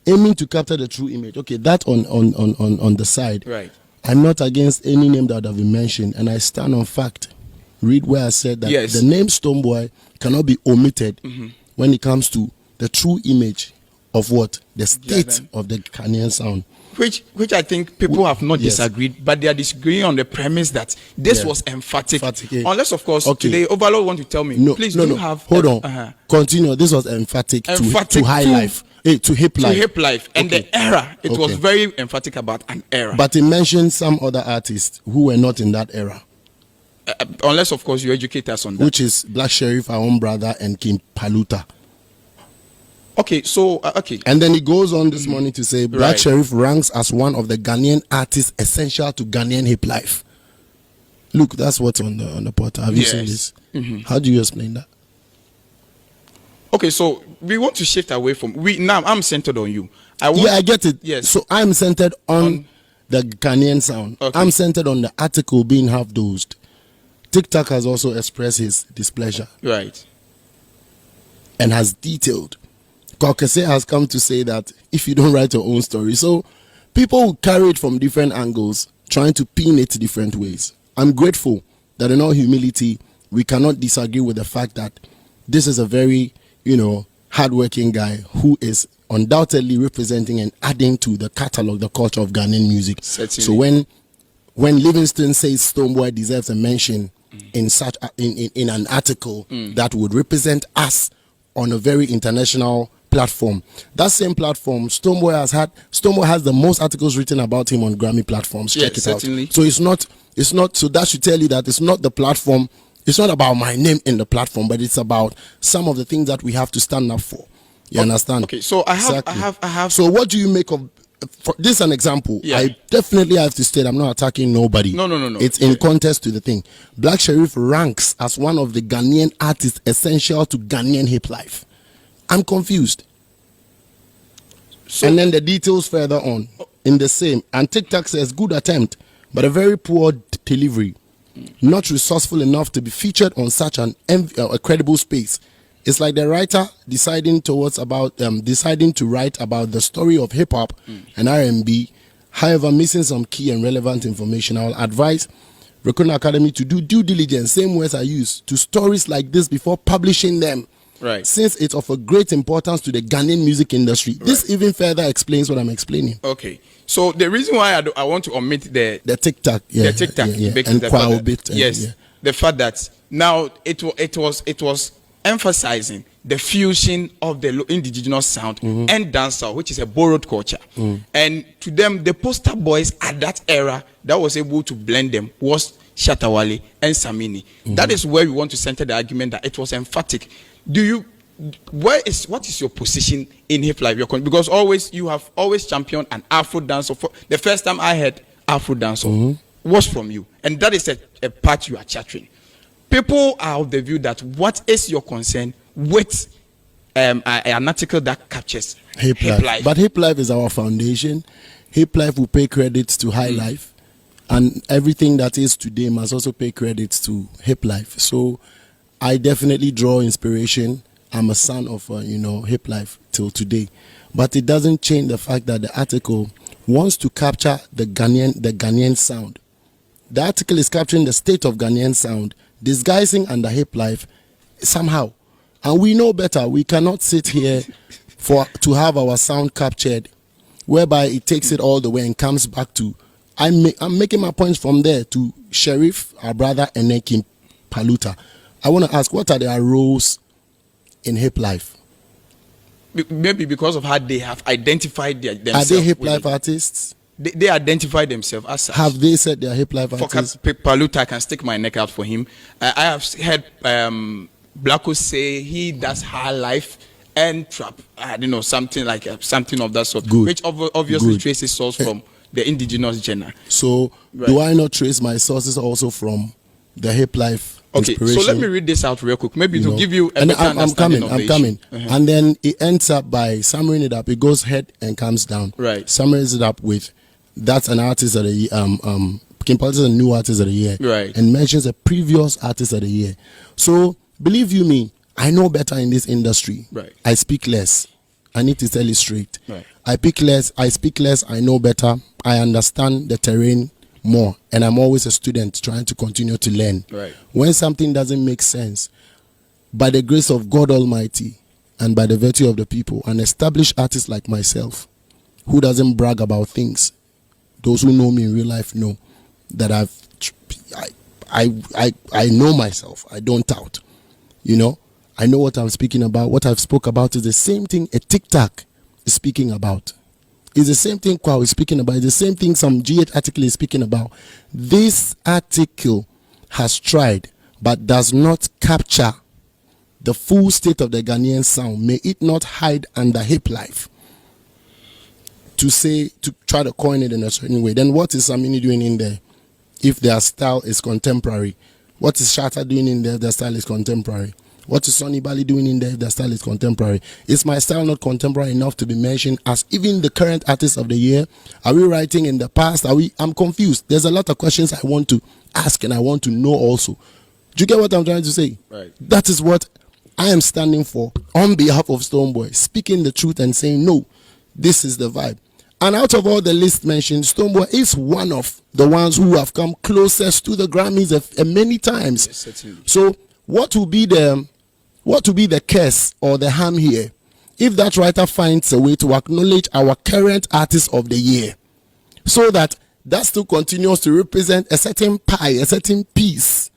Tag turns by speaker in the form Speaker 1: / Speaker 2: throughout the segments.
Speaker 1: aiming to capture the true image. Okay, that on the side.
Speaker 2: Right.
Speaker 1: I'm not against any name that would have been mentioned, and I stand on fact. Read where I said that the name Stonebwoy cannot be omitted when it comes to the true image of what? The state of the Ghanaian sound.
Speaker 2: Which I think people have not disagreed, but they are disagreeing on the premise that this was emphatic. Unless, of course, today Overlord want to tell me, please do you have...
Speaker 1: Hold on. Continue. This was emphatic to high life. To hip life.
Speaker 2: To hip life. And the era, it was very emphatic about an era.
Speaker 1: But it mentioned some other artists who were not in that era.
Speaker 2: Unless, of course, you educate us on that.
Speaker 1: Which is Black Sheriff, our own brother, and King Paluta.
Speaker 2: Okay, so,
Speaker 1: And then he goes on this morning to say, Black Sheriff ranks as one of the Ghanaian artists essential to Ghanaian hip life. Look, that's what's on the portal. Have you seen this? How do you explain that?
Speaker 2: Okay, so we want to shift away from... Now, I'm centered on you.
Speaker 1: I get it.
Speaker 2: Yes.
Speaker 1: So I'm centered on the Ghanaian sound.
Speaker 2: Okay.
Speaker 1: I'm centered on the article being half-dozed. TikTok has also expressed his displeasure.
Speaker 2: Right.
Speaker 1: And has detailed. Kokese has come to say that if you don't write your own story. So people will carry it from different angles, trying to pin it different ways. I'm grateful that in all humility, we cannot disagree with the fact that this is a very, hardworking guy who is undoubtedly representing and adding to the catalog, the culture of Ghanaian music.
Speaker 2: Certainly.
Speaker 1: So when Livingston says Stonebwoy deserves a mention in such in an article that would represent us on a very international platform, that same platform, Stonebwoy has the most articles written about him on Grammy platforms. Check it
Speaker 2: certainly.
Speaker 1: out. So it's not. So that should tell you that it's not the platform. It's not about my name in the platform, but it's about some of the things that we have to stand up for. You understand?
Speaker 2: Okay. So I have.
Speaker 1: So what do you make of? This is an example.
Speaker 2: Yeah.
Speaker 1: I definitely have to state I'm not attacking nobody.
Speaker 2: No.
Speaker 1: It's in context to the thing. Black Sheriff ranks as one of the Ghanaian artists essential to Ghanaian hip life. I'm confused. And then the details further on in the same. And TikTok says good attempt, but a very poor delivery. Not resourceful enough to be featured on such a credible space. It's like the writer deciding to write about the story of hip hop and R&B, however missing some key and relevant information. I will advise Recording Academy to do due diligence, same words I use, to stories like this before publishing them.
Speaker 2: Right.
Speaker 1: Since it's of a great importance to the Ghanaian music industry. Right. This even further explains what I'm explaining.
Speaker 2: Okay. So the reason why I want to omit the
Speaker 1: TikTok,
Speaker 2: the TikTok, the fact that now it was emphasizing the fusion of the indigenous sound and dancehall, which is a borrowed culture. And to them, the poster boys at that era that was able to blend them was Shatawale and Samini. That is where we want to center the argument that it was emphatic. What is your position in hip life? Because you have always championed an Afro dancehall. The first time I heard Afro dancehall was from you, and that is a part you are chattering. People are of the view that what is your concern with an article that captures hip life?
Speaker 1: But hip life is our foundation. Hip life will pay credits to high life, and everything that is today must also pay credits to hip life. So I definitely draw inspiration. I'm a son of hip life till today, but it doesn't change the fact that the article wants to capture the Ghanaian sound. The article is capturing the state of Ghanaian sound, disguising under hip life somehow, and we know better. We cannot sit here to have our sound captured, whereby it takes it all the way and comes back to. I'm making my points from there to Sheriff, our brother, and then King Paluta. I want to ask, what are their roles in hip life?
Speaker 2: Maybe because of how they have identified themselves.
Speaker 1: Are they hip life artists?
Speaker 2: They identify themselves as such.
Speaker 1: Have they said they are hip life artists?
Speaker 2: For Paluta, I can stick my neck out for him. I have heard Blacko say he does high life and trap. I don't know, something like something of that sort.
Speaker 1: Good.
Speaker 2: Which obviously traces source from the indigenous genre.
Speaker 1: So do I not trace my sources also from the hip life?
Speaker 2: Okay, so let me read this out real quick, maybe to give you a better understanding of
Speaker 1: I'm coming. And then it ends up by summarizing it up. It goes head and comes down.
Speaker 2: Right.
Speaker 1: Summarizes it up with, that's an artist of the year. King Paluta is a new artist of the year.
Speaker 2: Right.
Speaker 1: And mentions a previous artist of the year. So believe you me, I know better in this industry.
Speaker 2: Right.
Speaker 1: I speak less. I need to tell it straight.
Speaker 2: Right.
Speaker 1: I speak less, I know better, I understand the terrain more, and I'm always a student trying to continue to learn.
Speaker 2: Right.
Speaker 1: When something doesn't make sense, by the grace of God Almighty and by the virtue of the people, an established artist like myself, who doesn't brag about things, those who know me in real life know that I know myself. I don't tout. You know, I know what I'm speaking about. What I've spoke about is the same thing a TikTok is speaking about. It's the same thing Kwa is speaking about. It's the same thing some GH article is speaking about. This article has tried but does not capture the full state of the Ghanaian sound. May it not hide under hip life. To try to coin it in a certain way. Then what is Samini doing in there if their style is contemporary? What is Shatta doing in there if their style is contemporary? What is Sonny Bali doing in there if their style is contemporary? Is my style not contemporary enough to be mentioned as even the current artist of the year? Are we writing in the past? I'm confused. There's a lot of questions I want to ask and I want to know also. Do you get what I'm trying to say?
Speaker 2: Right.
Speaker 1: That is what I am standing for on behalf of Stonebwoy, speaking the truth and saying, no, this is the vibe. And out of all the list mentioned, Stonebwoy is one of the ones who have come closest to the Grammys many times.
Speaker 2: Yes, certainly.
Speaker 1: So what will be the curse or the harm here if that writer finds a way to acknowledge our current artist of the year, so that still continues to represent a certain pie, a certain piece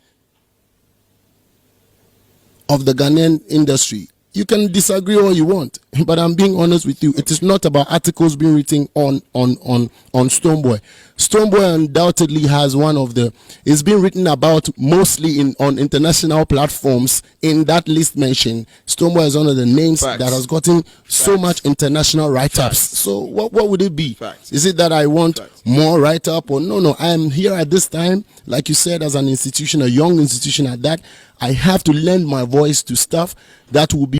Speaker 1: of the Ghanaian industry? You can disagree all you want, but I'm being honest with you. It is not about articles being written on Stonebwoy. Stonebwoy undoubtedly has it's been written about mostly on international platforms. In that list mentioned, Stonebwoy is one of the names
Speaker 2: Facts.
Speaker 1: that has gotten so much international write-ups.
Speaker 2: Facts.
Speaker 1: So what would it be?
Speaker 2: Facts.
Speaker 1: Is it that I want
Speaker 2: Facts.
Speaker 1: more write-up or no? I am here at this time, like you said, as an institution, a young institution at that. I have to lend my voice to stuff that will be